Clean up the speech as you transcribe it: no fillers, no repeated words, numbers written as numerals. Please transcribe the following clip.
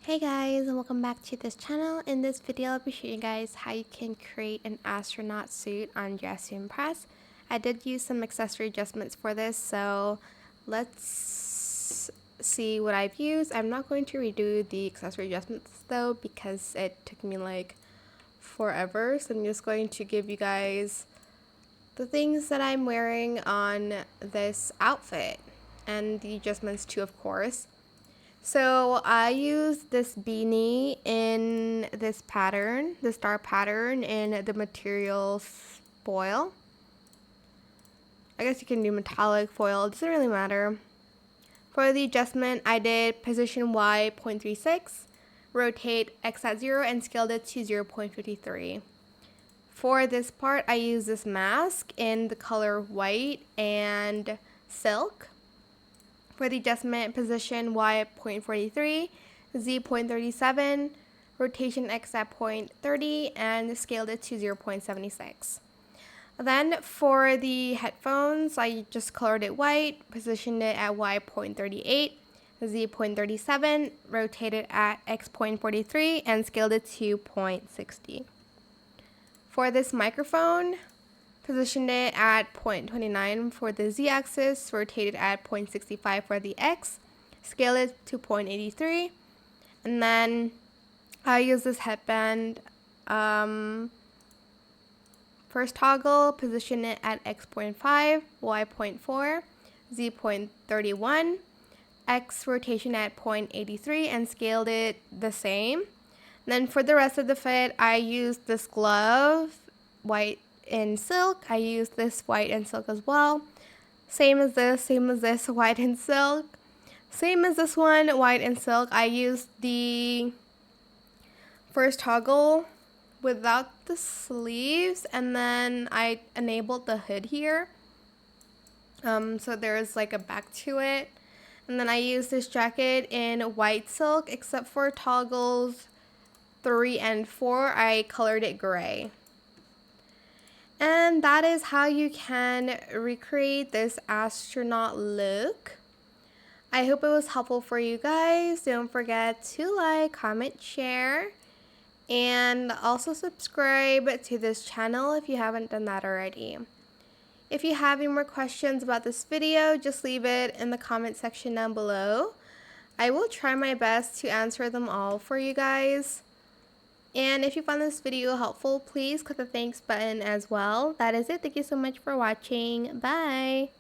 Hey guys, and welcome back to this channel. In this video, I'll be showing you guys how you can create an astronaut suit on Dress to Impress. I did use some accessory adjustments for this, so let's see what I've used. I'm not going to redo the accessory adjustments though because it took me like forever, so I'm just going to give you guys the things that I'm wearing on this outfit and the adjustments too, of course. So I used this beanie in this pattern, the star pattern, in the material foil. I guess you can do metallic foil, it doesn't really matter. For the adjustment, I did position Y 0.36, rotate X at 0, and scaled it to 0.53. For this part, I used this mask in the color white and silk. For the adjustment, position Y at 0.43, Z 0.37, rotation X at 0.30, and scaled it to 0.76. Then for the headphones, I just colored it white, positioned it at Y 0.38, Z 0.37, rotated at X 0.43, and scaled it to 0.60. For this microphone, positioned it at 0.29 for the Z-axis, rotated at 0.65 for the X, scaled it to 0.83, and then I use this headband. First toggle, position it at X.5, Y.4, Z.31, X rotation at 0.83, and scaled it the same. Then for the rest of the fit, I used this glove, white in silk. I used this white and silk as well. Same as this, white and silk. Same as this one, white and silk. I used the first toggle without the sleeves, and then I enabled the hood here. So there's like a back to it. And then I used this jacket in white silk, except for toggles 3 and 4, I colored it gray. And that is how you can recreate this astronaut look. I hope it was helpful for you guys. Don't forget to like, comment, share, and also subscribe to this channel if you haven't done that already. If you have any more questions about this video, just leave it in the comment section down below. I will try my best to answer them all for you guys. And if you found this video helpful, please click the thanks button as well. That is it. Thank you so much for watching. Bye!